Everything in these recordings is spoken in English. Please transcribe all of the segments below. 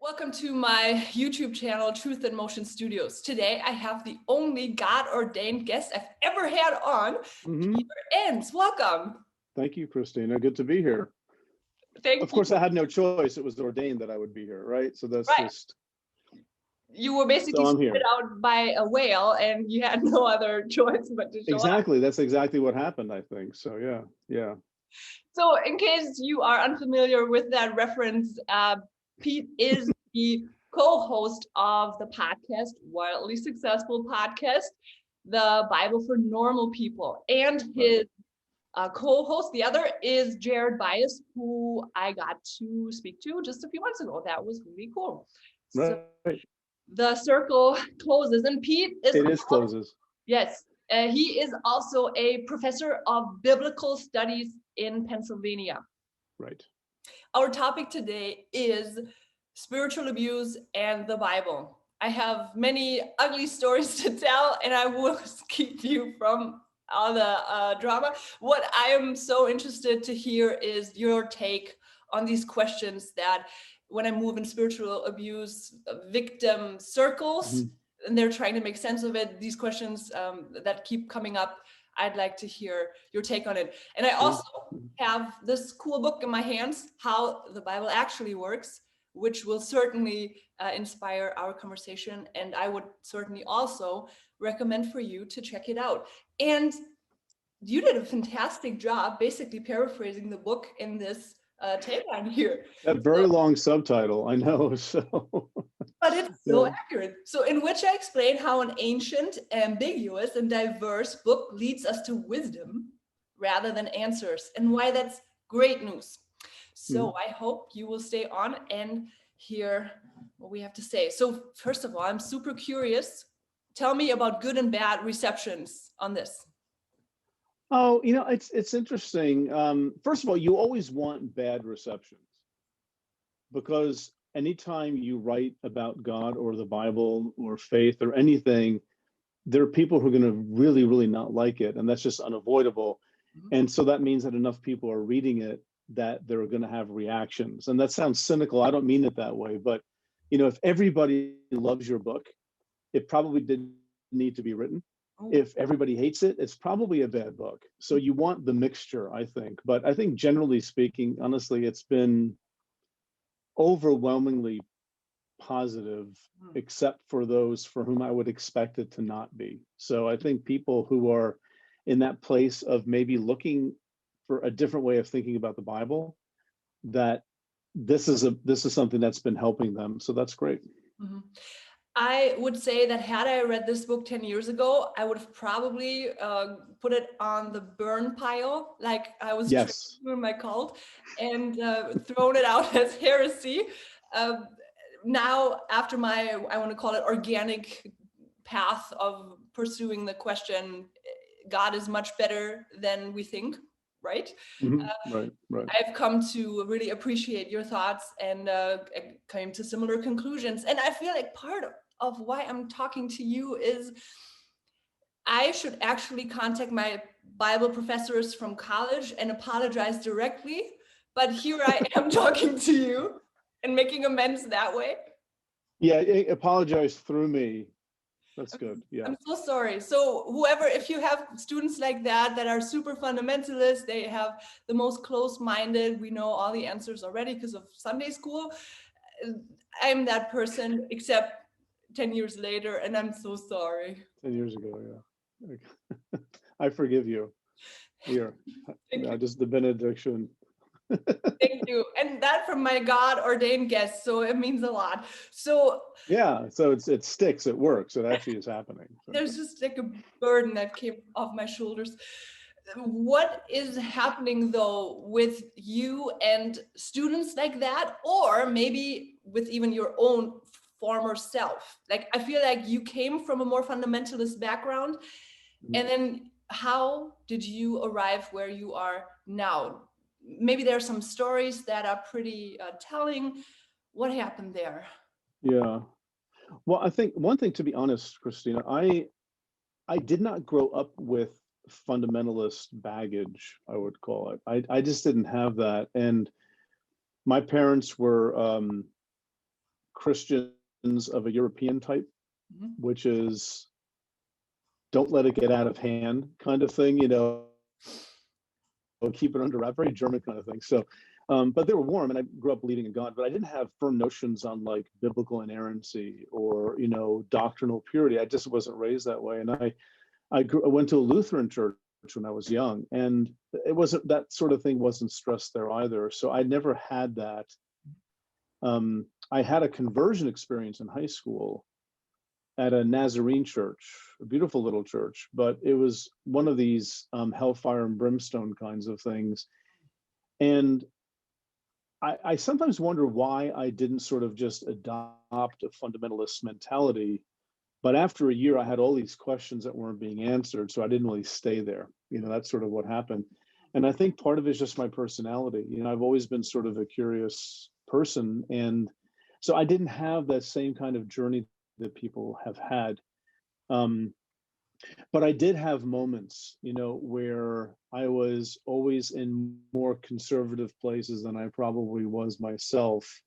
Welcome to my YouTube channel, Truth in Motion Studios. Today, I have the only God-ordained guest I've ever had on, Peter Enns. Welcome. Thank you, Christina. Good to be here. Thank you. Of course, I had no choice. It was ordained that I would be here, right? So that's right. just... You were basically spit out by a whale and you had no other choice but to show Exactly. up. That's exactly what happened, I think. So, yeah. So in case you are unfamiliar with that reference, Pete is the co-host of the podcast, wildly successful podcast, The Bible for Normal People. And his co-host, the other, is Jared Bias, who I got to speak to just a few months ago. That was really cool. So the circle closes, and Pete is closes. Yes, he is also a professor of biblical studies in Pennsylvania. Right. Our topic today is spiritual abuse and the Bible. I have many ugly stories to tell, and I will keep you from all the drama. What I am so interested to hear is your take on these questions that when I move in spiritual abuse victim circles, and they're trying to make sense of it, these questions that keep coming up, I'd like to hear your take on it. And I also have this cool book in my hands, How the Bible Actually Works, which will certainly inspire our conversation. And I would certainly also recommend for you to check it out. And you did a fantastic job basically paraphrasing the book in this tagline here. That very long subtitle, I know, so... But it's so accurate. So in which I explain how an ancient, ambiguous, and diverse book leads us to wisdom rather than answers, and why that's great news. So I hope you will stay on and hear what we have to say. So first of all, I'm super curious. Tell me about good and bad receptions on this. Oh, it's interesting. First of all, you always want bad receptions because anytime you write about God or the Bible or faith or anything, there are people who are going to really, really not like it. And that's just unavoidable. And so that means that enough people are reading it that they're going to have reactions. And that sounds cynical. I don't mean it that way. But, if everybody loves your book, it probably didn't need to be written. If everybody hates it, it's probably a bad book. So you want the mixture, I think. But I think generally speaking, honestly, it's been overwhelmingly positive, except for those for whom I would expect it to not be. So I think people who are in that place of maybe looking for a different way of thinking about the Bible, that this is something that's been helping them. So that's great. I would say that had I read this book 10 years ago, I would have probably put it on the burn pile, like I was in my cult, and thrown it out as heresy. Now, after my, I want to call it organic path of pursuing the question, God is much better than we think, right? Right. I've come to really appreciate your thoughts and came to similar conclusions. And I feel like part of why I'm talking to you is I should actually contact my Bible professors from college and apologize directly. But here I am talking to you and making amends that way. Yeah, apologize through me. That's good. Yeah. I'm so sorry. So whoever, if you have students like that are super fundamentalist, they have the most close-minded, we know all the answers already because of Sunday school. I'm that person, except 10 years later, and I'm so sorry. 10 years ago, yeah. I forgive you. Here, just the benediction. Thank you. And that from my God-ordained guest, so it means a lot. So yeah, so it sticks, it works, it actually is happening. So. There's just like a burden that came off my shoulders. What is happening though with you and students like that, or maybe with even your own former self? Like, I feel like you came from a more fundamentalist background, and then how did you arrive where you are now? Maybe there are some stories that are pretty telling. What happened there? Yeah. Well, I think one thing, to be honest, Christina, I did not grow up with fundamentalist baggage, I would call it. I just didn't have that. And my parents were Christians of a European type, Mhm. which is don't let it get out of hand kind of thing, you know, keep it under wrap, very German kind of thing. So, but they were warm, and I grew up believing in God, but I didn't have firm notions on like biblical inerrancy or, you know, doctrinal purity. I just wasn't raised that way. And I went to a Lutheran church when I was young, and it wasn't, that sort of thing wasn't stressed there either. So I never had that. I had a conversion experience in high school at a Nazarene church, a beautiful little church, but it was one of these hellfire and brimstone kinds of things. And I sometimes wonder why I didn't sort of just adopt a fundamentalist mentality. But after a year, I had all these questions that weren't being answered, so I didn't really stay there. You know, that's sort of what happened. And I think part of it is just my personality. You know, I've always been sort of a curious person, and so I didn't have that same kind of journey that people have had. But I did have moments, you know, where I was always in more conservative places than I probably was myself.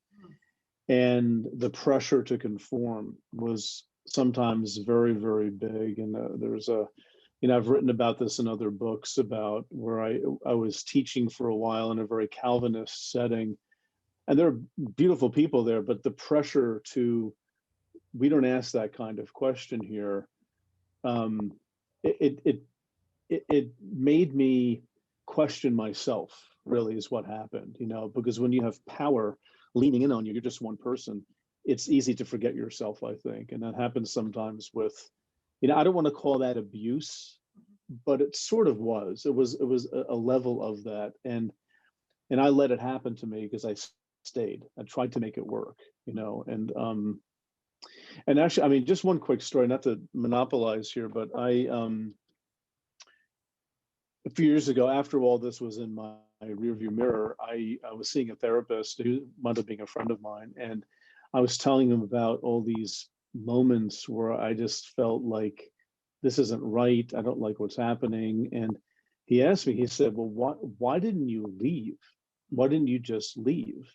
And the pressure to conform was sometimes very, very big. And there's a, you know, I've written about this in other books about where I was teaching for a while in a very Calvinist setting. And there are beautiful people there, but the pressure to, we don't ask that kind of question here. It made me question myself, really, is what happened, you know, because when you have power leaning in on you, you're just one person, it's easy to forget yourself, I think. And that happens sometimes with, you know, I don't want to call that abuse, but it sort of was. It was a level of that. And I let it happen to me because I stayed. I tried to make it work, you know. And actually, I mean, just one quick story, not to monopolize here, but a few years ago, after all this was in my rearview mirror, I was seeing a therapist who wound up being a friend of mine, and I was telling him about all these moments where I just felt like this isn't right. I don't like what's happening. And he asked me, he said, well, why didn't you leave? Why didn't you just leave?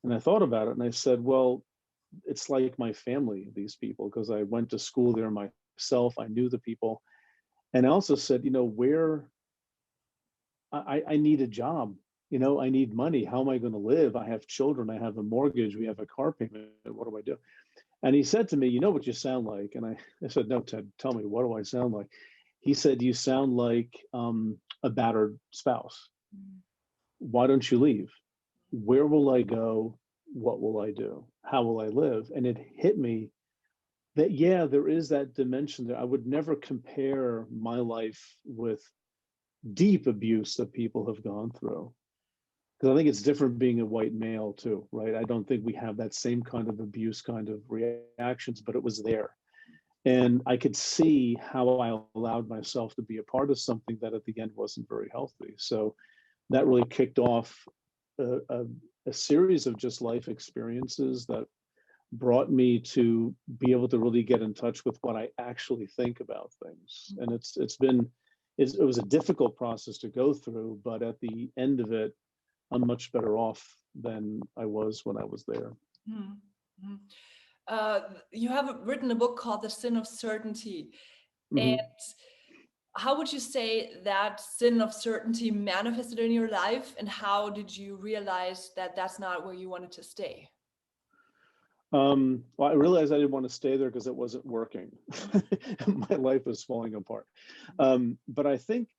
And I thought about it, and I said, well, it's like my family, these people, because I went to school there myself. I knew the people. And I also said, you know, where I need a job, you know, I need money. How am I going to live? I have children. I have a mortgage. We have a car payment. What do I do? And he said to me, you know what you sound like? And I said, no, Ted, tell me, what do I sound like? He said, you sound like a battered spouse. Why don't you leave? Where will I go? What will I do? How will I live? And it hit me that, yeah, there is that dimension there. I would never compare my life with deep abuse that people have gone through. Because I think it's different being a white male too, right? I don't think we have that same kind of abuse kind of reactions, but it was there. And I could see how I allowed myself to be a part of something that at the end wasn't very healthy. So that really kicked off a series of just life experiences that brought me to be able to really get in touch with what I actually think about things. And it was a difficult process to go through, but at the end of it, I'm much better off than I was when I was there. Mm-hmm. You have written a book called The Sin of Certainty. Mm-hmm. And how would you say that sin of certainty manifested in your life? And how did you realize that that's not where you wanted to stay? Well, I realized I didn't want to stay there because it wasn't working. My life was falling apart. But I think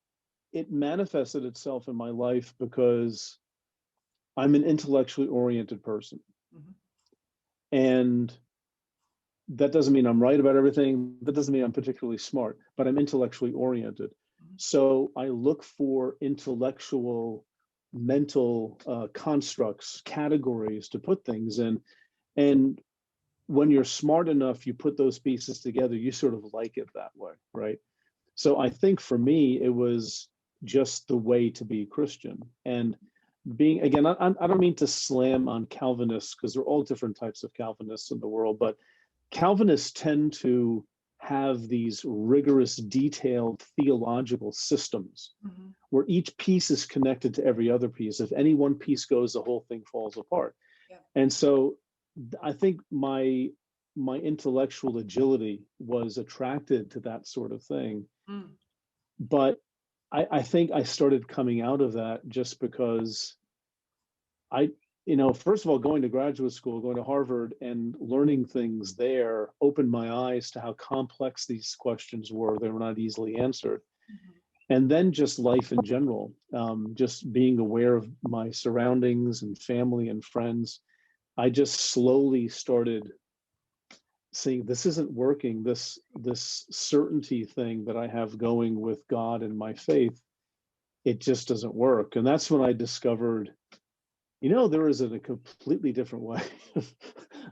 it manifested itself in my life because I'm an intellectually oriented person. Mm-hmm. And that doesn't mean I'm right about everything. That doesn't mean I'm particularly smart, but I'm intellectually oriented. Mm-hmm. So I look for intellectual, mental constructs, categories to put things in. And when you're smart enough, you put those pieces together, you sort of like it that way, right? So I think for me, it was just the way to be Christian. And being, again, I don't mean to slam on Calvinists because there are all different types of Calvinists in the world, but Calvinists tend to have these rigorous, detailed theological systems mm-hmm. where each piece is connected to every other piece. If any one piece goes, the whole thing falls apart. Yeah. And so I think my intellectual agility was attracted to that sort of thing. Mm. But I think I started coming out of that just because I, first of all, going to graduate school, going to Harvard and learning things there opened my eyes to how complex these questions were. They were not easily answered. Mhm. And then just life in general, just being aware of my surroundings and family and friends. I just slowly started seeing this isn't working. This certainty thing that I have going with God and my faith, it just doesn't work. And that's when I discovered, there is a completely different way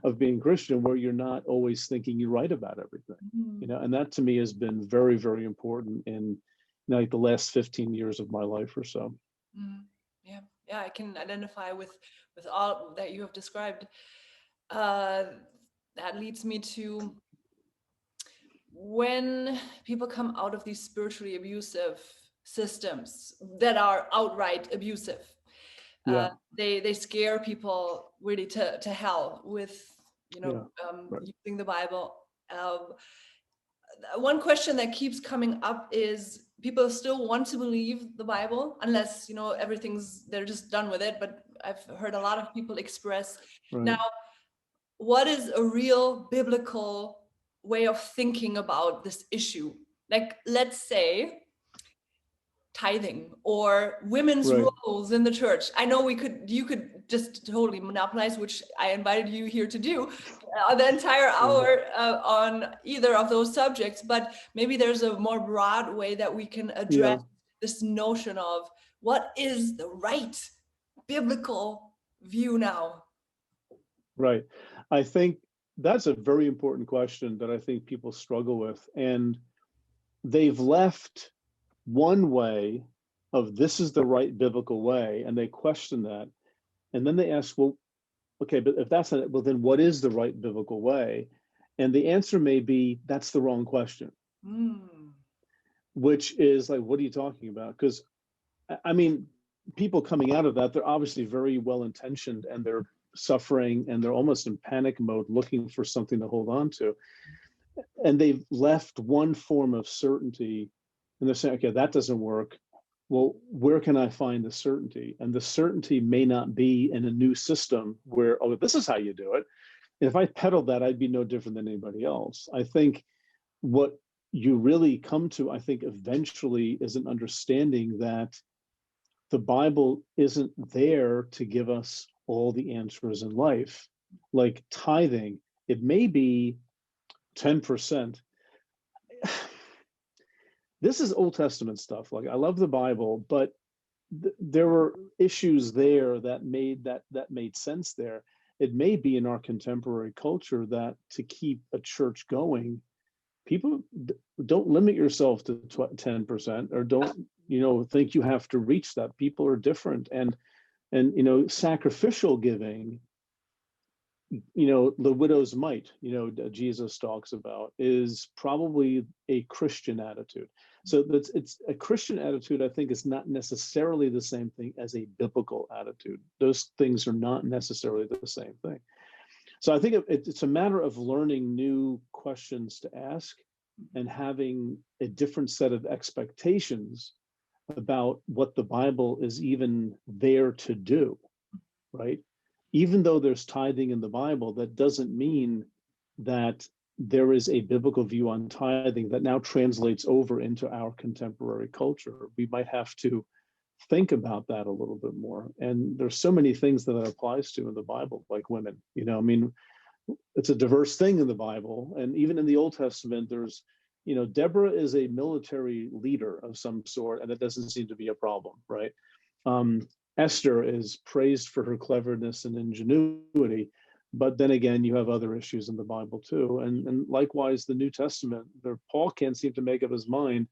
of being Christian where you're not always thinking you're right about everything. Mm. And that to me has been very, very important in like the last 15 years of my life or so. Mm. Yeah, yeah, I can identify with all that you have described. Uh, that leads me to when people come out of these spiritually abusive systems that are outright abusive. Yeah, They scare people really to hell with yeah, right, using the Bible. One question that keeps coming up is people still want to believe the Bible unless everything's they're just done with it. But I've heard a lot of people express right, now, what is a real biblical way of thinking about this issue? Like, let's say tithing or women's right. roles in the church. I know you could just totally monopolize, which I invited you here to do, the entire Yeah, hour on either of those subjects, but maybe there's a more broad way that we can address yeah, this notion of what is the right biblical view now. right. I think that's a very important question that I think people struggle with. And they've left one way of this is the right biblical way, and they question that. And then they ask, well, okay, but if that's not it, well, then what is the right biblical way? And the answer may be that's the wrong question, Mm. which is like, what are you talking about? Because I mean, people coming out of that, they're obviously very well intentioned and they're suffering and they're almost in panic mode looking for something to hold on to. And they've left one form of certainty and they're saying, okay, that doesn't work. Well, where can I find the certainty? And the certainty may not be in a new system where, oh, this is how you do it. And if I peddled that, I'd be no different than anybody else. I think what you really come to, I think, eventually is an understanding that the Bible isn't there to give us all the answers in life. Like tithing, it may be 10%. This is Old Testament stuff. Like I love the Bible, but there were issues there that made sense there. It may be in our contemporary culture that to keep a church going, people don't limit yourself to 10% or don't think you have to reach that. People are different, and sacrificial giving, the widow's mite, Jesus talks about, is probably a Christian attitude. So it's a Christian attitude. I think is not necessarily the same thing as a biblical attitude. Those things are not necessarily the same thing. So I think it's a matter of learning new questions to ask and having a different set of expectations about what the Bible is even there to do, right? Even though there's tithing in the Bible, that doesn't mean that there is a biblical view on tithing that now translates over into our contemporary culture. We might have to think about that a little bit more. And there's so many things that applies to in the Bible, like women. I mean, it's a diverse thing in the Bible. And even in the Old Testament, there's, Deborah is a military leader of some sort, and it doesn't seem to be a problem, right? Esther is praised for her cleverness and ingenuity, but then again, you have other issues in the Bible too. And likewise, the New Testament, Paul can't seem to make up his mind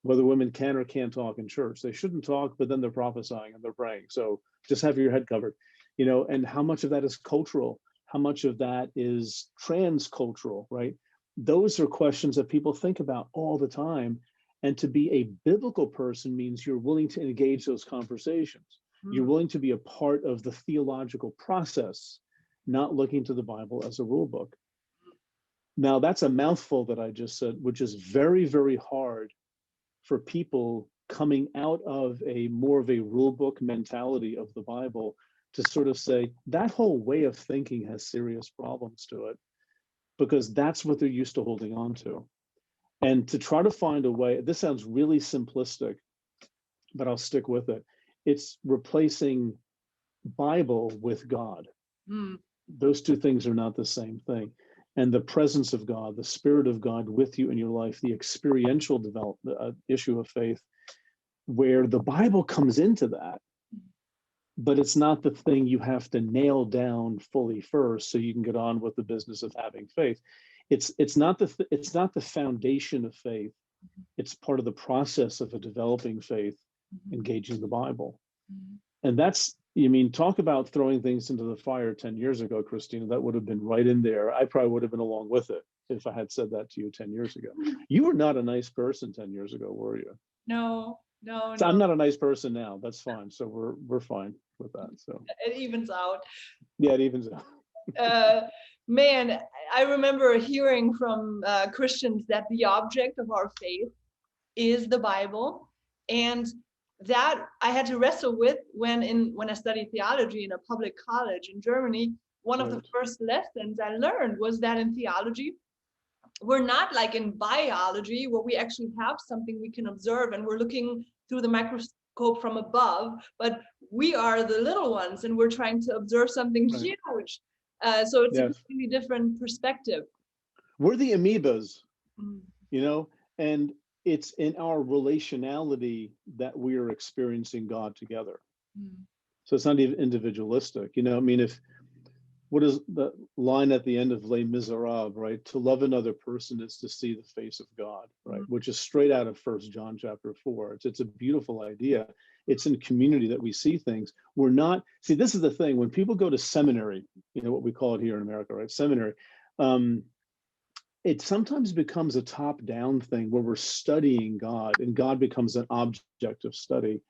whether women can or can't talk in church. They shouldn't talk, but then they're prophesying and they're praying. So just have your head covered, and how much of that is cultural? How much of that is transcultural, right? Those are questions that people think about all the time. And to be a biblical person means you're willing to engage those conversations. You're willing to be a part of the theological process not looking to the Bible as a rule book. Now, that's a mouthful that I just said, which is very, very hard for people coming out of a more of a rule book mentality of the Bible to sort of say that whole way of thinking has serious problems to it, because that's what they're used to holding on to. And to try to find a way, this sounds really simplistic, but I'll stick with it. It's replacing Bible with God. Those two things are not the same thing. And the presence of God, the Spirit of God with you in your life, the experiential development issue of faith, where the Bible comes into that, but it's not the thing you have to nail down fully first so you can get on with the business of having faith. It's not the foundation of faith. It's part of the process of a developing faith, engaging the Bible. And that's, you mean, talk about throwing things into the fire 10 years ago, Christina, that would have been right in there. I probably would have been along with it if I had said that to you 10 years ago. You were not a nice person 10 years ago, were you? No. So I'm not a nice person now. That's fine. So we're fine with that. So it evens out. Yeah, it evens out. Man, I remember hearing from Christians that the object of our faith is the Bible, and that I had to wrestle with when I studied theology in a public college in Germany. One of the first lessons I learned was that in theology, we're not like in biology, where we actually have something we can observe and we're looking through the microscope from above, but we are the little ones and we're trying to observe something huge. So it's a completely different perspective. We're the amoebas, and it's in our relationality that we are experiencing God together. So it's not even individualistic. I mean, what is the line at the end of Les Miserables, right? To love another person is to see the face of God, right? Which is straight out of 1 John chapter 4. It's a beautiful idea. It's in community that we see things. We're not, see, this is the thing. When people go to seminary, what we call it here in America, right? Seminary, it sometimes becomes a top-down thing where we're studying God and God becomes an object of study.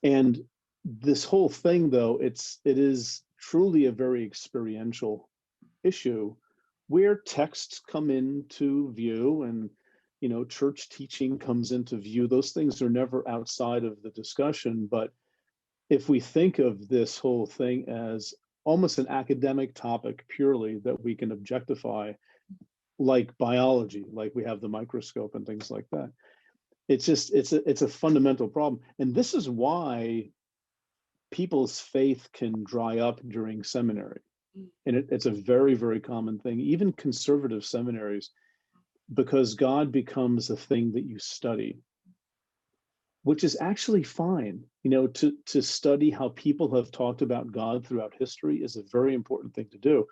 And this whole thing, though, it is truly a very experiential issue where texts come into view and church teaching comes into view. Those things are never outside of the discussion. But if we think of this whole thing as almost an academic topic purely that we can objectify, like biology, like we have the microscope and things like that, it's a fundamental problem. And this is why people's faith can dry up during seminary. And it's a very, very common thing, even conservative seminaries, because God becomes the thing that you study, which is actually fine. To study how people have talked about God throughout history is a very important thing to do.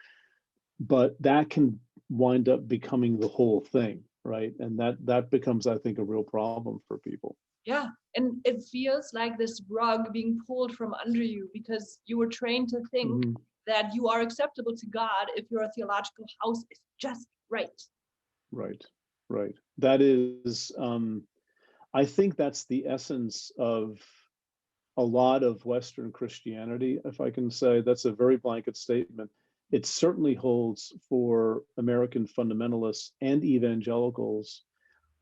But that can wind up becoming the whole thing, right? And that becomes, I think, a real problem for people. Yeah. And it feels like this rug being pulled from under you because you were trained to think that you are acceptable to God if your theological house is just right. Right. That is, I think that's the essence of a lot of Western Christianity, if I can say. That's a very blanket statement. It certainly holds for American fundamentalists and evangelicals.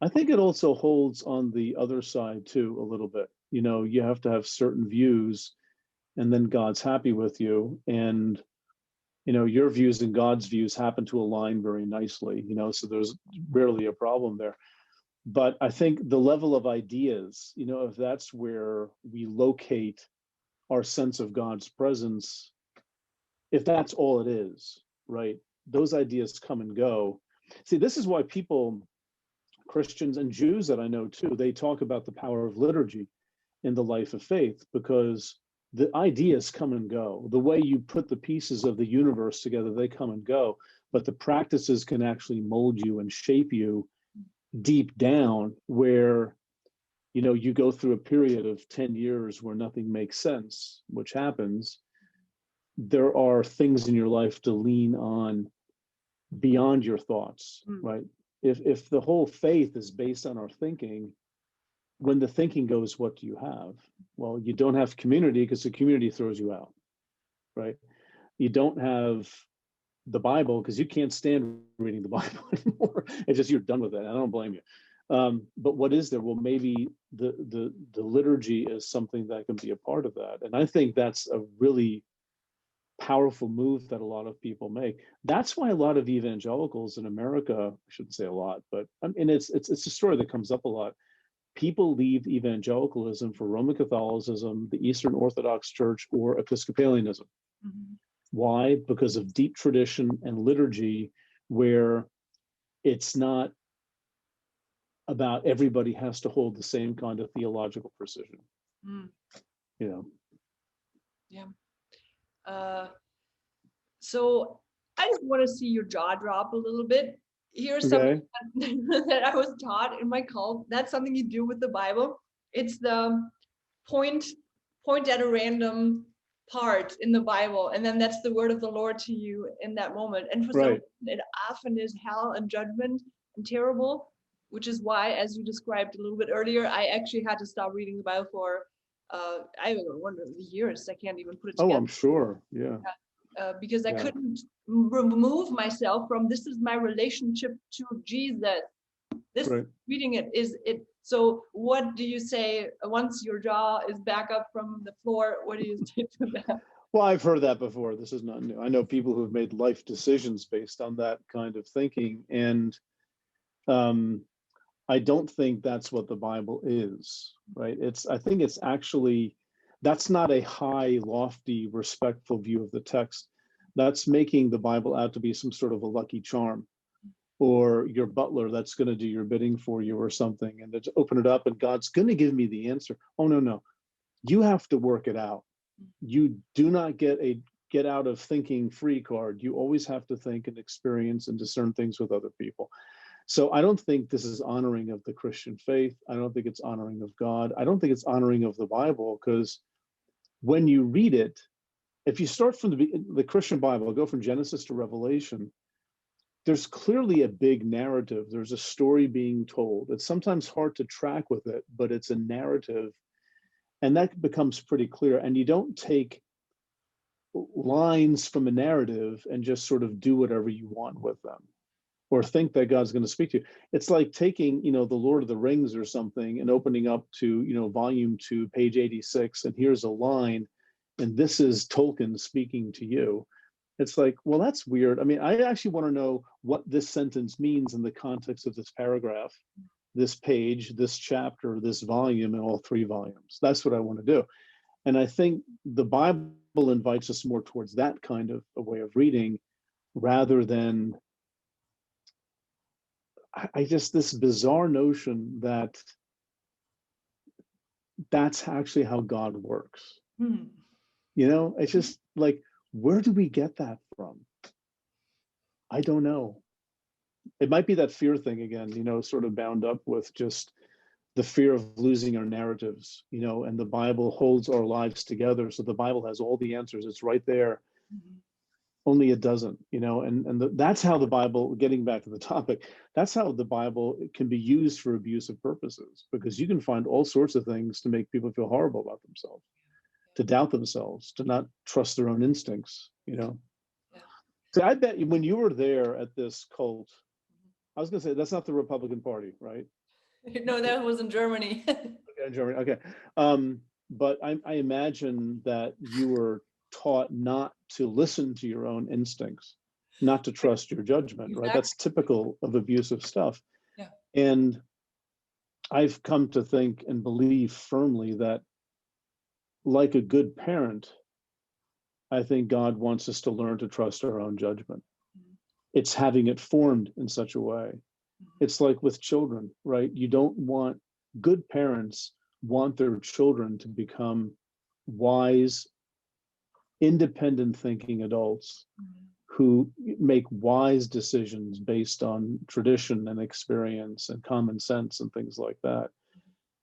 I think it also holds on the other side too, a little bit. You have to have certain views and then God's happy with you. And, your views and God's views happen to align very nicely, so there's rarely a problem there. But I think the level of ideas, if that's where we locate our sense of God's presence, if that's all it is, right, those ideas come and go. See, this is why people, Christians and Jews that I know too, they talk about the power of liturgy in the life of faith, because the ideas come and go. The way you put the pieces of the universe together, they come and go, but the practices can actually mold you and shape you deep down, where you go through a period of 10 years where nothing makes sense, which happens. There are things in your life to lean on beyond your thoughts, right? If the whole faith is based on our thinking, when the thinking goes, what do you have? Well, you don't have community, because the community throws you out, right? You don't have the Bible because you can't stand reading the Bible anymore. It's just you're done with it. I don't blame you. But what is there? Well, maybe the liturgy is something that can be a part of that. And I think that's a really powerful move that a lot of people make. That's why a lot of evangelicals in America, I shouldn't say a lot, but I mean, it's a story that comes up a lot. People leave evangelicalism for Roman Catholicism, the Eastern Orthodox Church, or Episcopalianism. Mhm. Why? Because of deep tradition and liturgy, where it's not about everybody has to hold the same kind of theological precision. Mm. You know. Yeah. So I just want to see your jaw drop a little bit. Here's Okay. something that I was taught in my cult. That's something you do with the Bible. It's the point at a random part in the Bible, and then that's the word of the Lord to you in that moment. And for some Right. reason, it often is hell and judgment and terrible, which is why, as you described a little bit earlier, I actually had to stop reading the Bible for I don't wonder years. I can't even put it Oh, together. I'm sure. Yeah. Because I Yeah. couldn't remove myself from this is my relationship to Jesus. This Right. reading it is it. So what do you say once your jaw is back up from the floor? What do you say to that? Well, I've heard that before. This is not new. I know people who've made life decisions based on that kind of thinking. And I don't think that's what the Bible is, right? I think it's actually, that's not a high, lofty, respectful view of the text. That's making the Bible out to be some sort of a lucky charm, or your butler that's going to do your bidding for you or something. And to open it up and God's going to give me the answer. Oh, no. You have to work it out. You do not get a get out of thinking free card. You always have to think and experience and discern things with other people. So I don't think this is honoring of the Christian faith. I don't think it's honoring of God. I don't think it's honoring of the Bible, because when you read it, if you start from the Christian Bible, go from Genesis to Revelation, there's clearly a big narrative. There's a story being told. It's sometimes hard to track with it, but it's a narrative. And that becomes pretty clear. And you don't take lines from a narrative and just sort of do whatever you want with them, or think that God's going to speak to you. It's like taking, the Lord of the Rings or something and opening up to, volume 2, page 86, and here's a line, and this is Tolkien speaking to you. It's like, well, that's weird. I mean, I actually want to know what this sentence means in the context of this paragraph, this page, this chapter, this volume, and all 3 volumes. That's what I want to do. And I think the Bible invites us more towards that kind of a way of reading, rather than this bizarre notion that that's actually how God works. It's just like, where do we get that from? I don't know. It might be that fear thing again, sort of bound up with just the fear of losing our narratives, and the Bible holds our lives together. So the Bible has all the answers. It's right there. Only it doesn't, that's how the Bible, getting back to the topic, that's how the Bible can be used for abusive purposes, because you can find all sorts of things to make people feel horrible about themselves, to doubt themselves, to not trust their own instincts, Yeah. So I bet when you were there at this cult, I was going to say, that's not the Republican Party, right? No, that was in Germany. Okay, Germany. Okay. But I imagine that you were taught not to listen to your own instincts, not to trust your judgment, right? That's typical of abusive stuff. Yeah. And I've come to think and believe firmly that, like a good parent, I think God wants us to learn to trust our own judgment. It's having it formed in such a way. It's like with children, right? You don't want, good parents want their children to become wise, independent thinking adults who make wise decisions based on tradition and experience and common sense and things like that.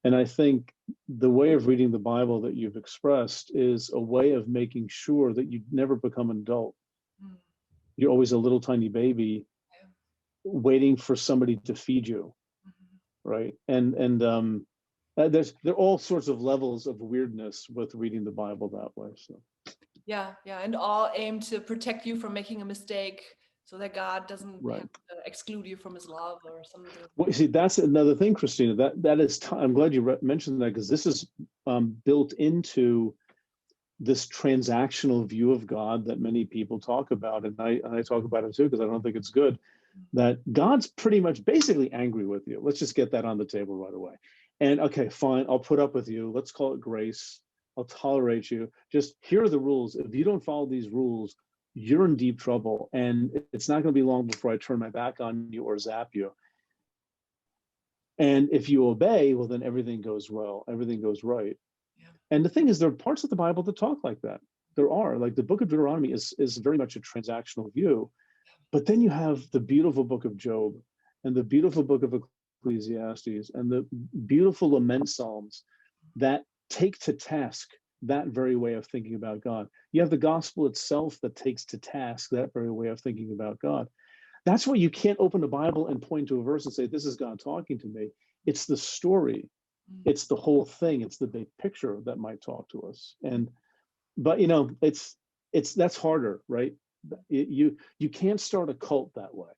And I think the way of reading the Bible that you've expressed is a way of making sure that you never become an adult. You're always a little tiny baby waiting for somebody to feed you, right? And there are all sorts of levels of weirdness with reading the Bible that way. So Yeah, yeah, and all aim to protect you from making a mistake so that God doesn't Right. have to exclude you from his love or something. Well, you see, that's another thing, Christina. That is. I'm glad you mentioned that, because this is built into this transactional view of God that many people talk about, and I talk about it too because I don't think it's good. That God's pretty much basically angry with you. Let's just get that on the table right away. And okay, fine, I'll put up with you. Let's call it grace. I'll tolerate you. Just here are the rules. If you don't follow these rules, you're in deep trouble, and it's not going to be long before I turn my back on you or zap you. And if you obey, well, then everything goes well, everything goes right. Yeah. And the thing is, there are parts of the Bible that talk like that. There are, like the book of Deuteronomy is very much a transactional view. But then you have the beautiful book of Job and the beautiful book of Ecclesiastes and the beautiful lament psalms that take to task that very way of thinking about God. You have the gospel itself that takes to task that very way of thinking about God. That's why you can't open the Bible and point to a verse and say, this is God talking to me. It's the story. It's the whole thing. It's the big picture that might talk to us. But it's that's harder, right? You can't start a cult that way,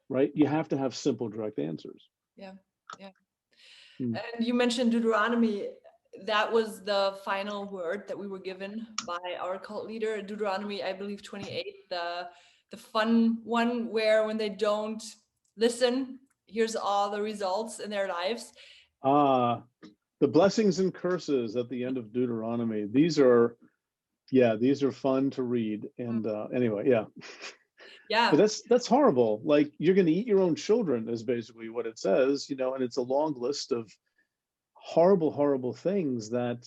right? You have to have simple, direct answers. Yeah, yeah. And you mentioned Deuteronomy. That was the final word that we were given by our cult leader. Deuteronomy, I believe, 28, the fun one where when they don't listen, here's all the results in their lives. The blessings and curses at the end of Deuteronomy. These are fun to read. And anyway, yeah. Yeah. But that's horrible. Like, you're going to eat your own children is basically what it says, and it's a long list of horrible, horrible things that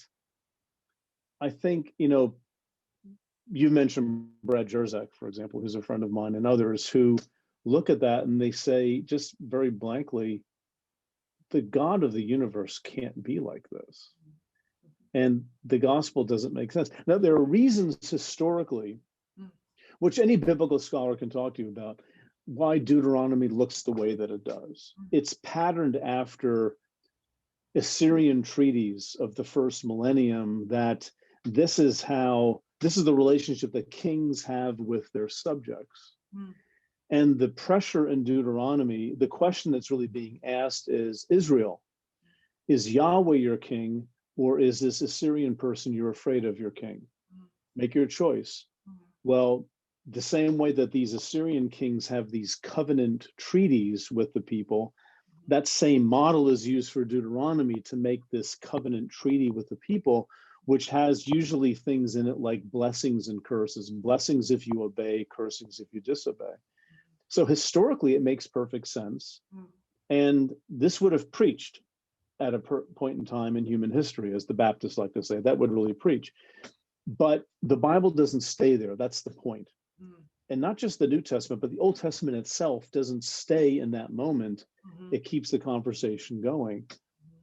I think, you mentioned Brad Jerzak, for example, who's a friend of mine, and others who look at that and they say just very blankly, the God of the universe can't be like this. And the gospel doesn't make sense. Now, there are reasons historically, which any biblical scholar can talk to you about, why Deuteronomy looks the way that it does. It's patterned after Assyrian treaties of the first millennium, that this is the relationship that kings have with their subjects. And the pressure in Deuteronomy, the question that's really being asked is, Israel, is Yahweh your king, or is this Assyrian person you're afraid of your king? Make your choice. Well, the same way that these Assyrian kings have these covenant treaties with the people, that same model is used for Deuteronomy to make this covenant treaty with the people, which has usually things in it like blessings and curses. Blessings if you obey, cursings if you disobey. So historically, it makes perfect sense. And this would have preached at a point in time in human history, as the Baptists like to say. That would really preach. But the Bible doesn't stay there. That's the point. And not just the New Testament, but the Old Testament itself doesn't stay in that moment. It keeps the conversation going.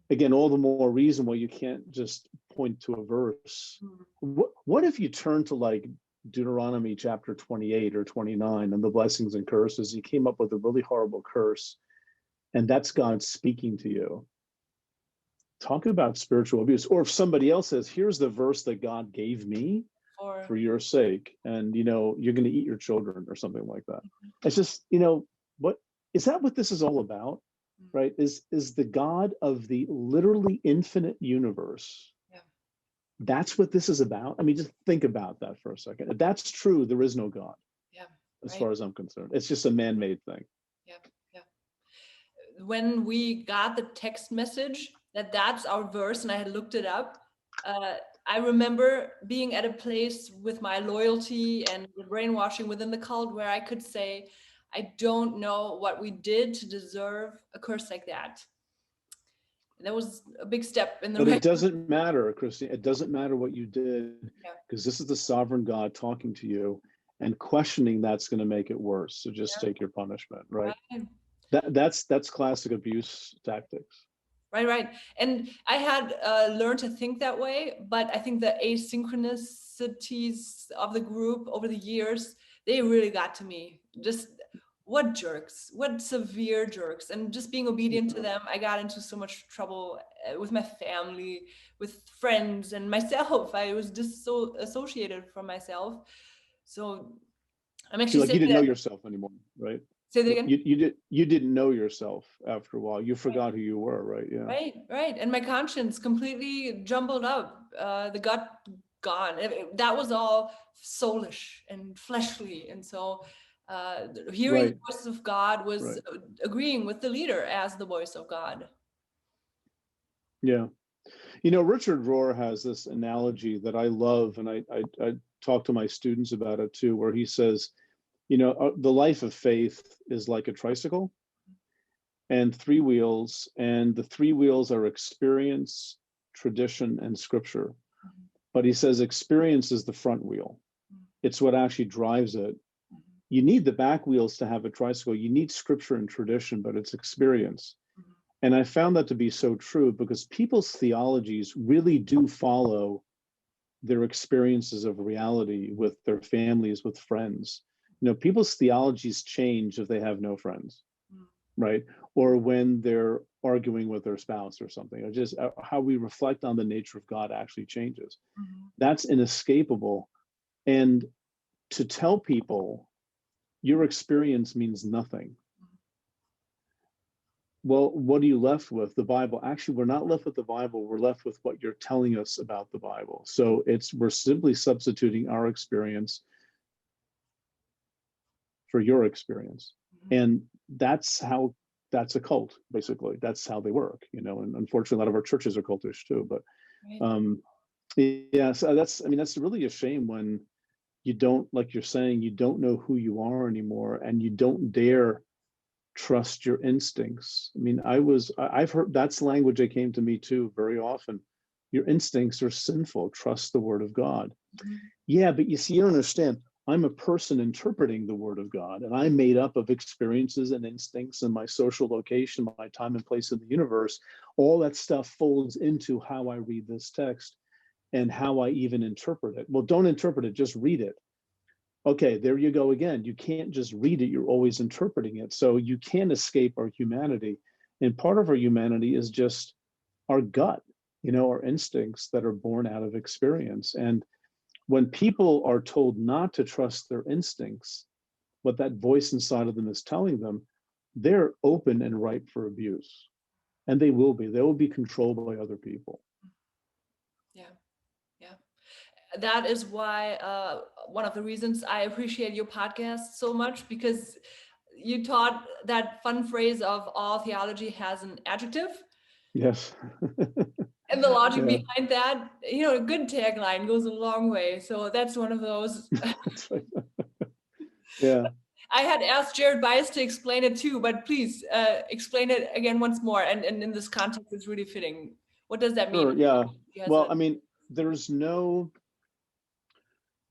Again, all the more reason why you can't just point to a verse. What if you turn to like Deuteronomy chapter 28 or 29 and the blessings and curses? You came up with a really horrible curse, and that's God speaking to you. Talk about spiritual abuse. Or if somebody else says, here's the verse that God gave me for your sake, and you're going to eat your children or something like that. It's just, what is that what this is all about? Right? Is the God of the literally infinite universe. That's what this is about. I mean, just think about that for a second. If that's true, there is no God. As far as I'm concerned, it's just a man-made thing. When we got the text message that's our verse, and I had looked it up, I remember being at a place with my loyalty and the brainwashing within the cult where I could say, I don't know what we did to deserve a curse like that. And that was a big step in the But right. it doesn't matter, Christine. It doesn't matter what you did, because this is the sovereign God talking to you, and questioning that's going to make it worse. So just take your punishment, right? That's classic abuse tactics. Right. And I had learned to think that way, but I think the asynchronicities of the group over the years, they really got to me. Just what jerks, what severe jerks. And just being obedient to them, I got into so much trouble with my family, with friends, and myself. I was disassociated from myself. So I'm actually Like you saying didn't know that. yourself anymore, right? Say that again. You didn't know yourself after a while. You forgot who you were, right? Yeah. Right. And my conscience completely jumbled up. The gut gone. That was all soulish and fleshly. And so hearing the Right. voice of God was Right. agreeing with the leader as the voice of God. Yeah. You know, Richard Rohr has this analogy that I love, and I talk to my students about it too, where he says, you know, the life of faith is like a tricycle and three wheels, and the three wheels are experience, tradition, and scripture. But he says experience is the front wheel. It's what actually drives it. You need the back wheels to have a tricycle. You need scripture and tradition, but it's experience. And I found that to be so true because people's theologies really do follow their experiences of reality with their families, with friends. You know, people's theologies change if they have no friends, right? Or when they're arguing with their spouse or something, or just how we reflect on the nature of God actually changes. That's inescapable. And to tell people your experience means nothing. Well, what are you left with? The Bible. Actually, we're not left with the Bible. We're left with what you're telling us about the Bible. So we're simply substituting our experience for your experience. And that's a cult, basically. That's how they work, you know, and unfortunately, a lot of our churches are cultish too. But yeah, so that's really a shame when you don't, like you're saying, you don't know who you are anymore, and you don't dare trust your instincts. I mean, I've heard that's language that came to me too very often. Your instincts are sinful. Trust the word of God. Yeah, but you see, you don't understand. I'm a person interpreting the word of God, and I'm made up of experiences and instincts and my social location, my time and place in the universe. All that stuff folds into how I read this text and how I even interpret it. Well, don't interpret it, just read it. Okay, there you go again. You can't just read it, you're always interpreting it. So you can't escape our humanity. And part of our humanity is just our gut, you know, our instincts that are born out of experience. And when people are told not to trust their instincts, what that voice inside of them is telling them, they're open and ripe for abuse. And they will be. They will be controlled by other people. Yeah. That is why one of the reasons I appreciate your podcast so much, because you taught that fun phrase of all theology has an adjective. Yes. And the logic behind that, you know, a good tagline goes a long way. So that's one of those. Yeah. I had asked Jared Bias to explain it too, but please explain it again once more. And in this context, it's really fitting. What does that mean? Sure. Yeah. Well, I mean, there's no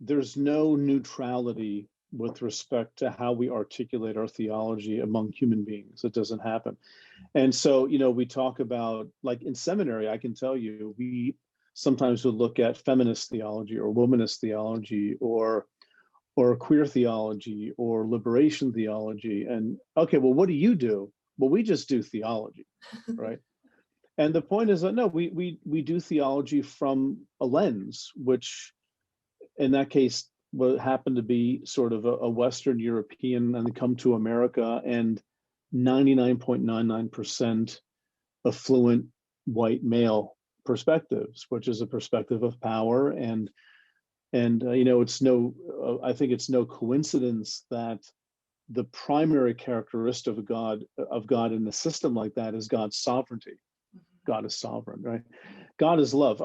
neutrality with respect to how we articulate our theology among human beings. It doesn't happen. And so, you know, we talk about, like in seminary, I can tell you, we sometimes would look at feminist theology or womanist theology or queer theology or liberation theology. And okay, well, what do you do? Well, we just do theology, right? And the point is that no, we do theology from a lens, which in that case what happened to be sort of a Western European, and come to America, and 99.99% affluent white male perspectives, which is a perspective of power. And you know, I think it's no coincidence that the primary characteristic of God in a system like that is God's sovereignty. God is sovereign, right? God is love.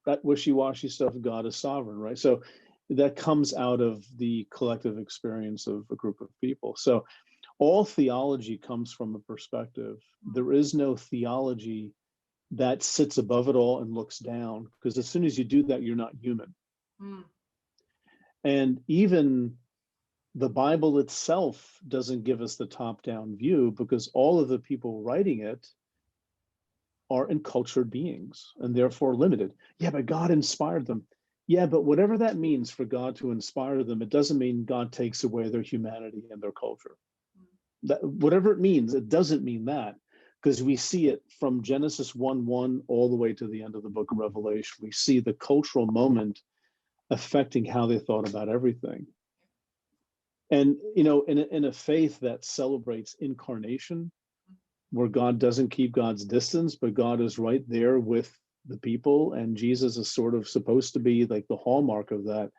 That wishy-washy stuff, God is sovereign, right? So that comes out of the collective experience of a group of people. So all theology comes from a perspective. There is no theology that sits above it all and looks down, because as soon as you do that, you're not human. And even the Bible itself doesn't give us the top-down view, because all of the people writing it are encultured beings and therefore limited. Yeah, but God inspired them. Yeah, but whatever that means for God to inspire them, it doesn't mean God takes away their humanity and their culture. That, whatever it means, it doesn't mean that, because we see it from Genesis 1:1 all the way to the end of the book of Revelation. We see the cultural moment affecting how they thought about everything. And, in a faith that celebrates incarnation, where God doesn't keep God's distance, but God is right there with the people, and Jesus is sort of supposed to be like the hallmark of that,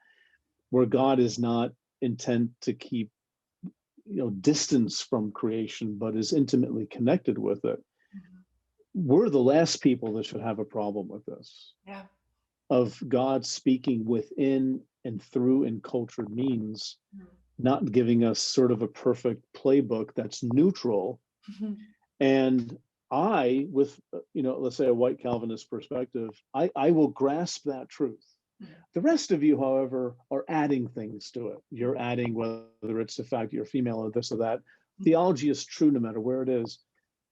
where God is not intent to keep distance from creation, but is intimately connected with it. We're the last people that should have a problem with this. Yeah. Of God speaking within and through encultured means, not giving us sort of a perfect playbook that's neutral. And I, with let's say a white Calvinist perspective, I will grasp that truth. The rest of you, however, are adding things to it. You're adding whether it's the fact you're female or this or that. Theology is true no matter where it is.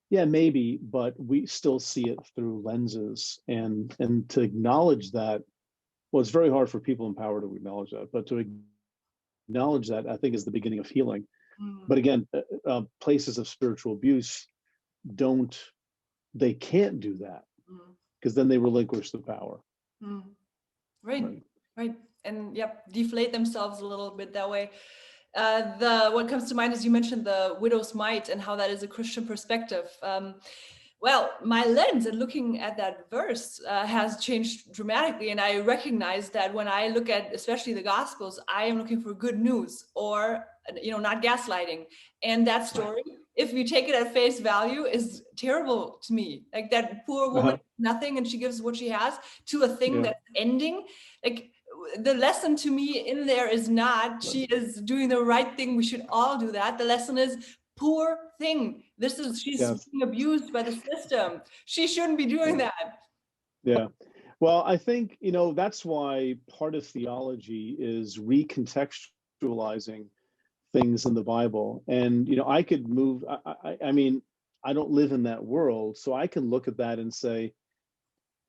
Yeah, maybe, but we still see it through lenses. And to acknowledge that, well, it's very hard for people in power to acknowledge that, but to acknowledge that, I think, is the beginning of healing. But again, places of spiritual abuse they can't do that, because then they relinquish the power. Right. And deflate themselves a little bit that way. What comes to mind is you mentioned the widow's mite and how that is a Christian perspective. Well, my lens in looking at that verse has changed dramatically, and I recognize that when I look at especially the Gospels, I am looking for good news, or not gaslighting. And that story, if you take it at face value, is terrible to me. Like that poor woman, nothing, and she gives what she has to a thing that's ending. Like the lesson to me in there is not she is doing the right thing. We should all do that. The lesson is poor thing. She's being abused by the system. She shouldn't be doing that. Yeah. Well, I think, that's why part of theology is recontextualizing things in the Bible. And, I could move, I mean, I don't live in that world, so I can look at that and say,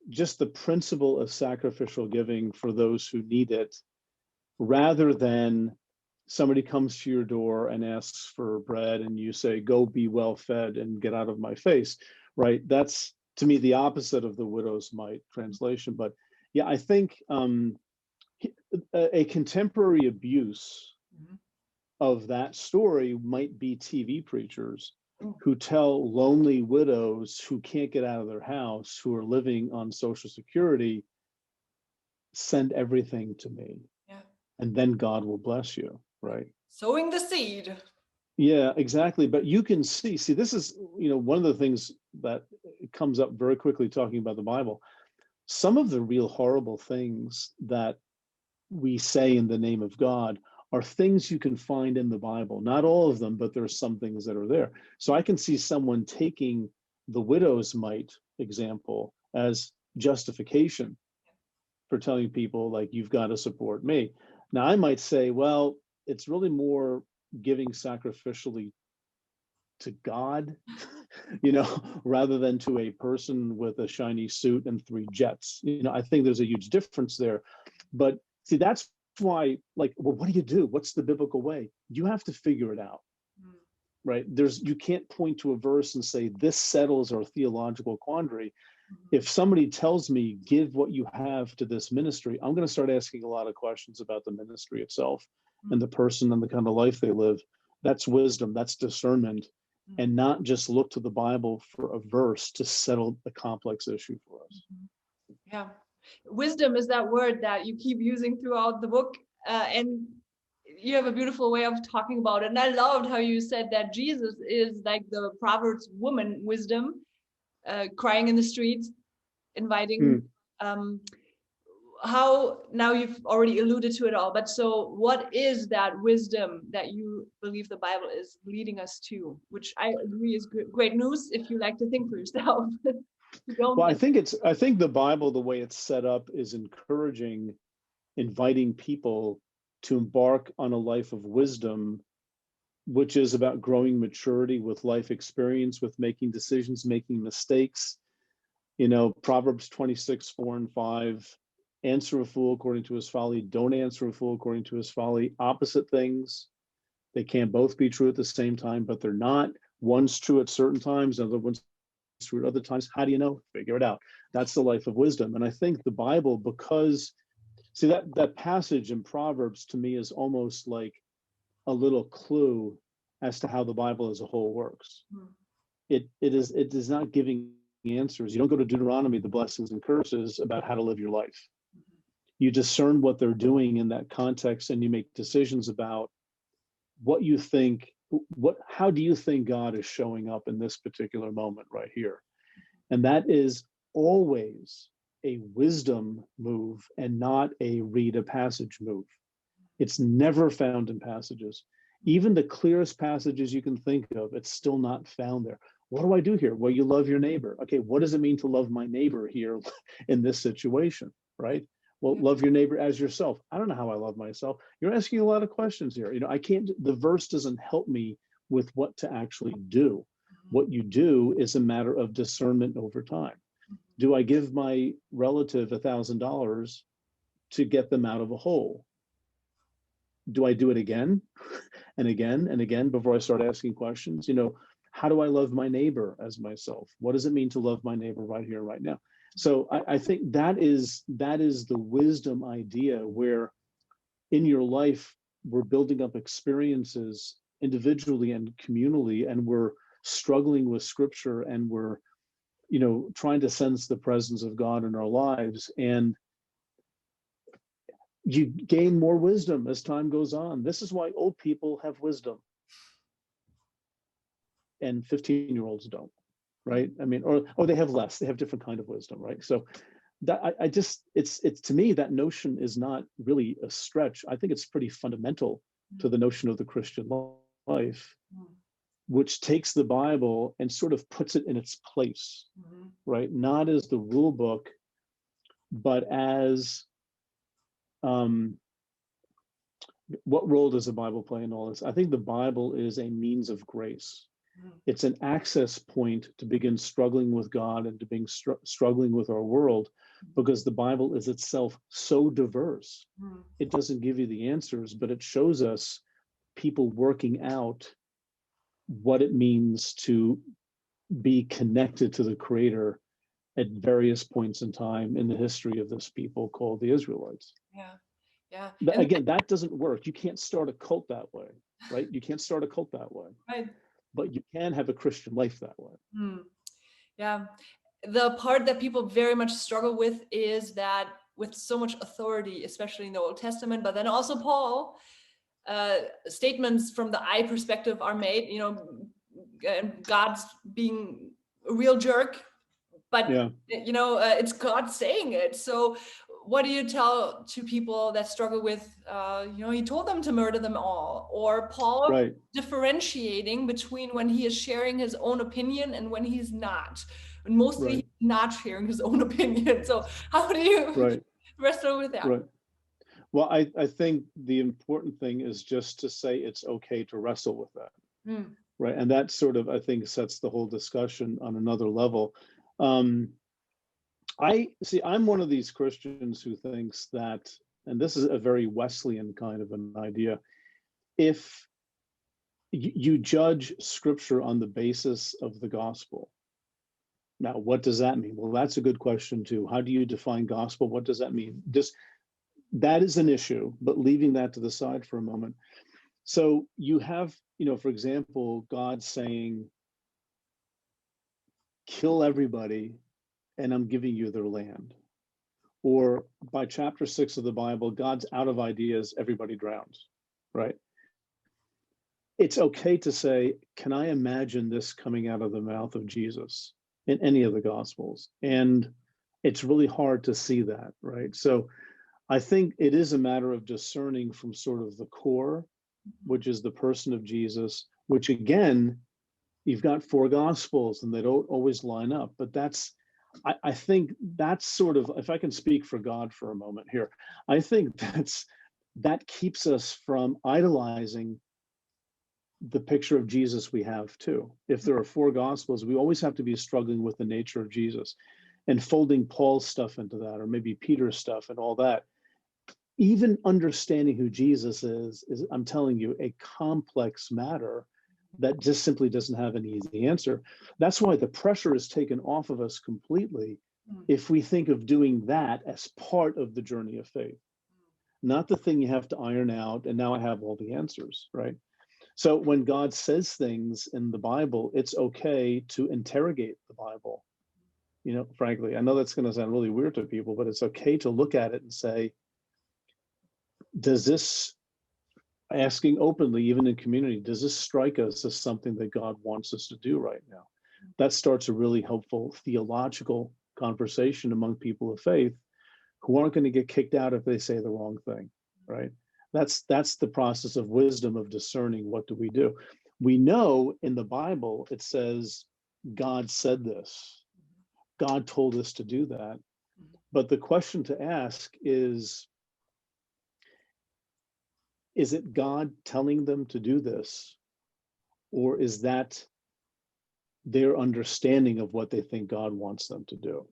just the principle of sacrificial giving for those who need it, rather than somebody comes to your door and asks for bread and you say, go be well fed and get out of my face, right? That's, to me, the opposite of the widow's mite translation. But yeah, I think a contemporary abuse of that story might be TV preachers who tell lonely widows who can't get out of their house, who are living on Social Security, send everything to me, and then God will bless you, right? Sowing the seed. Yeah, exactly. But you can see, this is, one of the things that comes up very quickly talking about the Bible. Some of the real horrible things that we say in the name of God are things you can find in the Bible. Not all of them, but there's some things that are there. So I can see someone taking the widow's mite example as justification for telling people, like, you've got to support me. Now, I might say, well, it's really more giving sacrificially to God, rather than to a person with a shiny suit and 3 jets. I think there's a huge difference there. But see, that's why, like, well, what do you do? What's the biblical way? You have to figure it out, right? You can't point to a verse and say, this settles our theological quandary. If somebody tells me, give what you have to this ministry, I'm going to start asking a lot of questions about the ministry itself and the person and the kind of life they live. That's wisdom, that's discernment, and not just look to the Bible for a verse to settle a complex issue for us. Yeah. Wisdom is that word that you keep using throughout the book, and you have a beautiful way of talking about it. And I loved how you said that Jesus is like the Proverbs woman wisdom, crying in the streets, inviting. How, now you've already alluded to it all, but so what is that wisdom that you believe the Bible is leading us to, which I agree is great news if you like to think for yourself. Well, I think the Bible, the way it's set up, is inviting people to embark on a life of wisdom, which is about growing maturity with life experience, with making decisions, making mistakes. Proverbs 26:4 and 5 answer a fool according to his folly, don't answer a fool according to his folly, opposite things. They can't both be true at the same time, but they're not. One's true at certain times, other one's true at other times. How do you know? Figure it out. That's the life of wisdom. And I think the Bible, because, see, that passage in Proverbs to me is almost like a little clue as to how the Bible as a whole works. It is not giving answers. You don't go to Deuteronomy, the blessings and curses, about how to live your life. You discern what they're doing in that context, and you make decisions about what you think, how do you think God is showing up in this particular moment right here? And that is always a wisdom move and not a read a passage move. It's never found in passages. Even the clearest passages you can think of, it's still not found there. What do I do here? Well, you love your neighbor. Okay, what does it mean to love my neighbor here in this situation, right? Well, love your neighbor as yourself. I don't know how I love myself. You're asking a lot of questions here. I can't, the verse doesn't help me with what to actually do. What you do is a matter of discernment over time. Do I give my relative $1,000 to get them out of a hole? Do I do it again and again and again before I start asking questions? How do I love my neighbor as myself? What does it mean to love my neighbor right here, right now? So I think that is the wisdom idea, where in your life, we're building up experiences individually and communally, and we're struggling with scripture, and we're, trying to sense the presence of God in our lives. And you gain more wisdom as time goes on. This is why old people have wisdom and 15-year-olds don't, right? I mean, or they have less, they have different kind of wisdom, right? So that it's to me, that notion is not really a stretch. I think it's pretty fundamental to the notion of the Christian life, which takes the Bible and sort of puts it in its place, right? Not as the rule book, but as what role does the Bible play in all this? I think the Bible is a means of grace. It's an access point to begin struggling with God and to begin struggling with our world, because the Bible is itself so diverse. It doesn't give you the answers, but it shows us people working out what it means to be connected to the Creator at various points in time in the history of this people called the Israelites. Yeah. Again, that doesn't work. You can't start a cult that way, right? You can't start a cult that way. Right. But you can have a Christian life that way. Yeah. The part that people very much struggle with is that with so much authority, especially in the Old Testament, but then also Paul, statements from the I perspective are made, God's being a real jerk, but it's God saying it. So what do you tell to people that struggle with, he told them to murder them all, or Paul differentiating between when he is sharing his own opinion and when he's not, and mostly he's not sharing his own opinion. So how do you wrestle with that? Well, I think the important thing is just to say it's okay to wrestle with that, right? And that sort of, I think, sets the whole discussion on another level. I'm one of these Christians who thinks that, and this is a very Wesleyan kind of an idea, if you judge scripture on the basis of the gospel. Now, what does that mean? Well, that's a good question too. How do you define gospel? What does that mean? That is an issue, but leaving that to the side for a moment. So you have, for example, God saying, kill everybody, and I'm giving you their land. Or by chapter 6 of the Bible, God's out of ideas, everybody drowns, right? It's okay to say, can I imagine this coming out of the mouth of Jesus in any of the Gospels? And it's really hard to see that, right? So I think it is a matter of discerning from sort of the core, which is the person of Jesus, which again, you've got 4 Gospels and they don't always line up, but I think that's sort of, if I can speak for God for a moment here, I think that keeps us from idolizing the picture of Jesus we have too. If there are 4 Gospels, we always have to be struggling with the nature of Jesus. and folding Paul's stuff into that, or maybe Peter's stuff and all that. Even understanding who Jesus is, I'm telling you, a complex matter that just simply doesn't have an easy answer. That's why the pressure is taken off of us completely if we think of doing that as part of the journey of faith, not the thing you have to iron out, and now I have all the answers, right? So when God says things in the Bible, it's okay to interrogate the Bible. You know, frankly, I know that's going to sound really weird to people, but it's okay to look at it and say, does this, asking openly, even in community, does this strike us as something that God wants us to do right now? That starts a really helpful theological conversation among people of faith who aren't going to get kicked out if they say the wrong thing, right? That's the process of wisdom, of discerning what do we do. We know in the Bible, it says, God said this. God told us to do that. But the question to ask is it God telling them to do this? Or is that their understanding of what they think God wants them to do?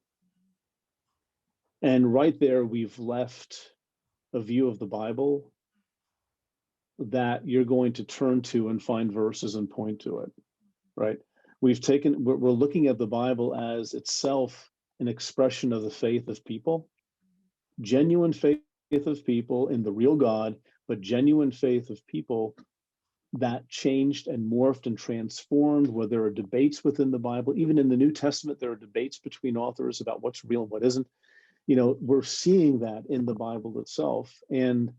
And right there, we've left a view of the Bible that you're going to turn to and find verses and point to it, right? We're looking at the Bible as itself an expression of the faith of people, genuine faith of people in the real God, but genuine faith of people that changed and morphed and transformed, where there are debates within the Bible. Even in the New Testament, there are debates between authors about what's real and what isn't. You know, we're seeing that in the Bible itself. And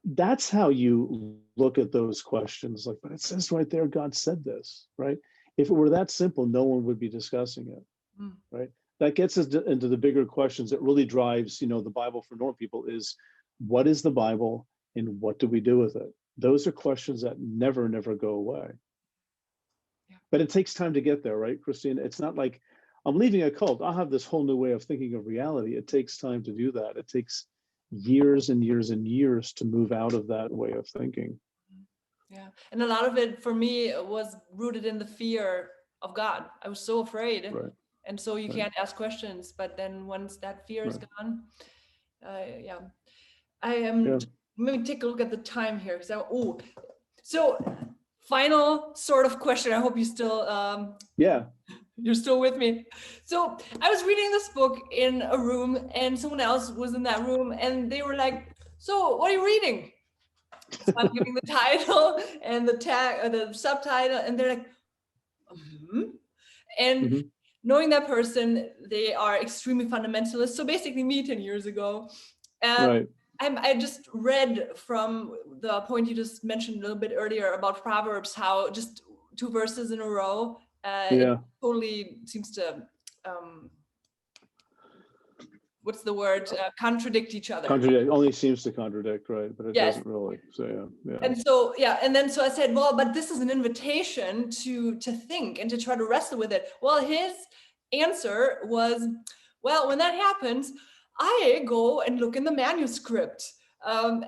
that's how you look at those questions. Like, but it says right there, God said this, right? If it were that simple, no one would be discussing it, right? That gets us into the bigger questions that really drives, you know, the Bible for normal people is, what is the Bible and what do we do with it? Those are questions that never go away. Yeah. But it takes time to get there, right, Christine? It's not like I'm leaving a cult, I'll have this whole new way of thinking of reality. It takes time to do that. It takes years and years and years to move out of that way of thinking. Yeah, and a lot of it for me was rooted in the fear of God. I was so afraid, right. And so you can't ask questions. But then once that fear is gone, yeah, I am. Let me take a look at the time here. So final sort of question. I hope you still. You're still with me. So I was reading this book in a room, and someone else was in that room, and they were like, "So, what are you reading?" So I'm giving the title and the tag, the subtitle, and they're like, and knowing that person, they are extremely fundamentalist. So basically, me 10 years ago. I just read from the point you just mentioned a little bit earlier about Proverbs, how just 2 verses in a row, it totally seems to, what's the word? Contradict each other. Only seems to contradict, right? But it doesn't really. So yeah. And then so I said, well, but this is an invitation to think and to try to wrestle with it. Well, his answer was, well, when that happens, I go and look in the manuscript.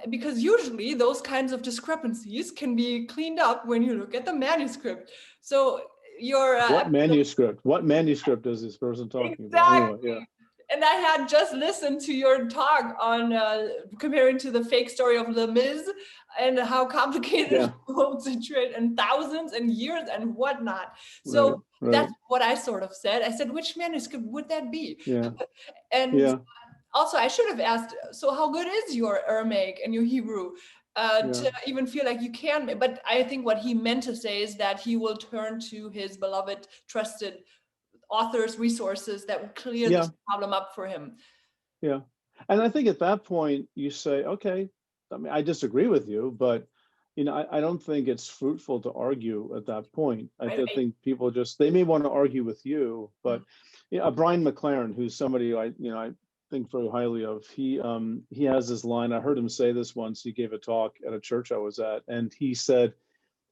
Because usually those kinds of discrepancies can be cleaned up when you look at the manuscript. So your what manuscript is this person talking about? Anyway, And I had just listened to your talk on comparing to the fake story of Les Mis and how complicated roads and trade and thousands and years and whatnot. So that's what I sort of said. I said, which manuscript would that be? Also, I should have asked, so how good is your Aramaic and your Hebrew to even feel like you can? But I think what he meant to say is that he will turn to his beloved, trusted authors' resources that would clear this problem up for him. Yeah. And I think at that point you say, okay, I mean, I disagree with you, but you know, I don't think it's fruitful to argue at that point. I think people they may want to argue with you, but Brian McLaren, who's somebody I think very highly of, he has this line. I heard him say this once. He gave a talk at a church I was at, and he said,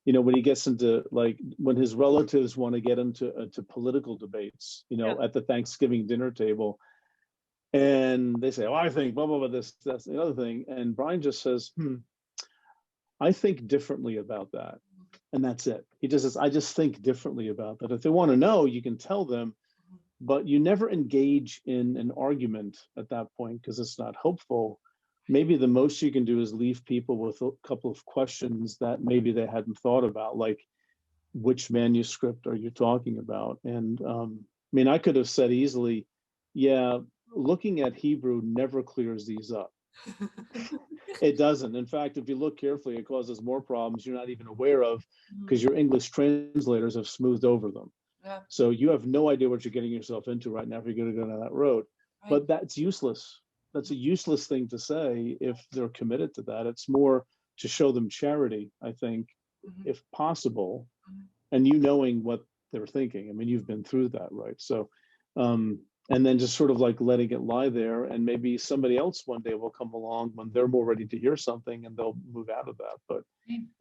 you know, when he gets into when his relatives want to get him to political debates, at the Thanksgiving dinner table, and they say, oh, I think blah, blah, blah, this, that's the other thing. And Brian just says, I think differently about that. And that's it. He just says, I just think differently about that. If they want to know, you can tell them, but you never engage in an argument at that point because it's not helpful. Maybe the most you can do is leave people with a couple of questions that maybe they hadn't thought about, like, which manuscript are you talking about? And I mean, I could have said easily, yeah, looking at Hebrew never clears these up. It doesn't. In fact, if you look carefully, it causes more problems you're not even aware of because your English translators have smoothed over them. Yeah. So you have no idea what you're getting yourself into right now if you're going to go down that road. Right. But that's useless. That's a useless thing to say if they're committed to that. It's more to show them charity, I think, if possible, and you knowing what they're thinking. I mean, you've been through that, right? So, and then just sort of like letting it lie there, and maybe somebody else one day will come along when they're more ready to hear something and they'll move out of that. But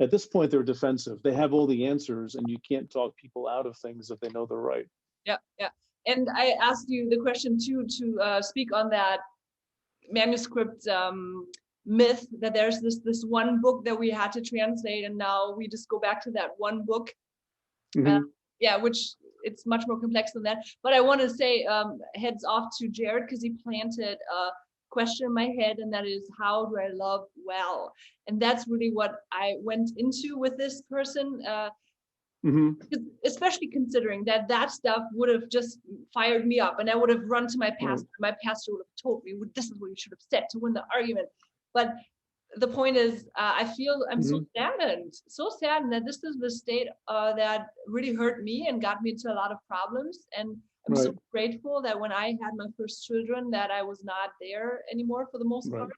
at this point, they're defensive. They have all the answers, and you can't talk people out of things if they know they're right. Yeah, yeah. And I asked you the question too to speak on that manuscript myth that there's this one book that we had to translate, and now we just go back to that one book. Yeah, which it's much more complex than that. But I want to say heads off to Jared because he planted a question in my head, and that is, how do I love well? And that's really what I went into with this person. Especially considering that stuff would have just fired me up, and I would have run to my pastor. My pastor would have told me, this is what you should have said to win the argument. But the point is, I feel I'm so saddened that this is the state that really hurt me and got me into a lot of problems. And I'm so grateful that when I had my first children, that I was not there anymore for the most part.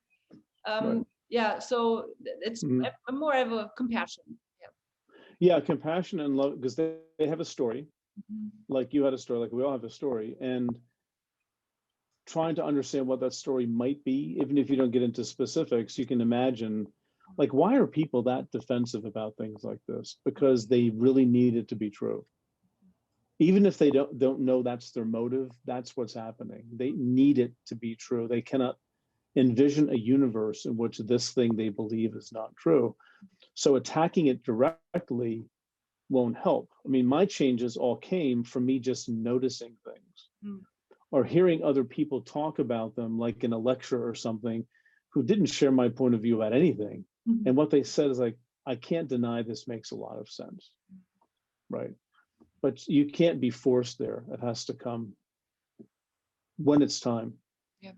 Yeah, so it's I'm more of a compassion. Yeah, compassion and love, because they have a story, like you had a story, like we all have a story, and trying to understand what that story might be, even if you don't get into specifics, you can imagine, like, why are people that defensive about things like this? Because they really need it to be true. Even if they don't know that's their motive, that's what's happening. They need it to be true. They cannot envision a universe in which this thing they believe is not true. So attacking it directly won't help. I mean, my changes all came from me just noticing things or hearing other people talk about them, like in a lecture or something, who didn't share my point of view about anything. And what they said is like, I can't deny this makes a lot of sense, right? But you can't be forced there. It has to come when it's time. Yeah.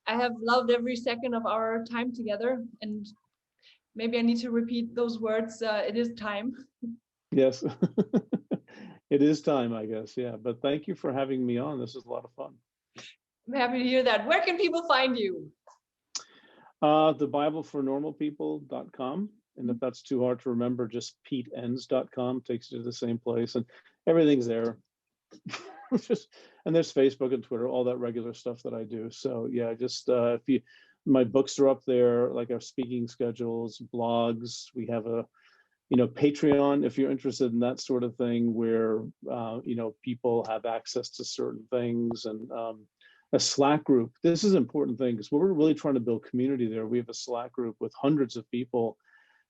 I have loved every second of our time together, and maybe I need to repeat those words. It is time. Yes, it is time, I guess. Yeah, but thank you for having me on. This is a lot of fun. I'm happy to hear that. Where can people find you? TheBibleForNormalPeople.com. And if that's too hard to remember, just PeteEnns.com takes you to the same place, and everything's there. And there's Facebook and Twitter, all that regular stuff that I do. So yeah, just my books are up there, like our speaking schedules, blogs. We have a Patreon, if you're interested in that sort of thing, where people have access to certain things, and a Slack group. This is an important thing because we're really trying to build community there. We have a Slack group with hundreds of people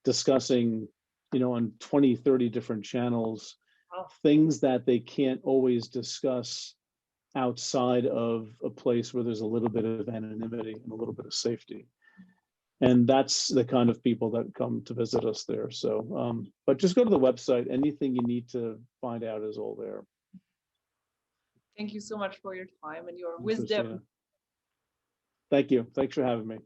discussing, on 20, 30 different channels, things that they can't always discuss outside of a place where there's a little bit of anonymity and a little bit of safety. And that's the kind of people that come to visit us there. So, but just go to the website. Anything you need to find out is all there. Thank you so much for your time and your wisdom. Thank you. Thanks for having me.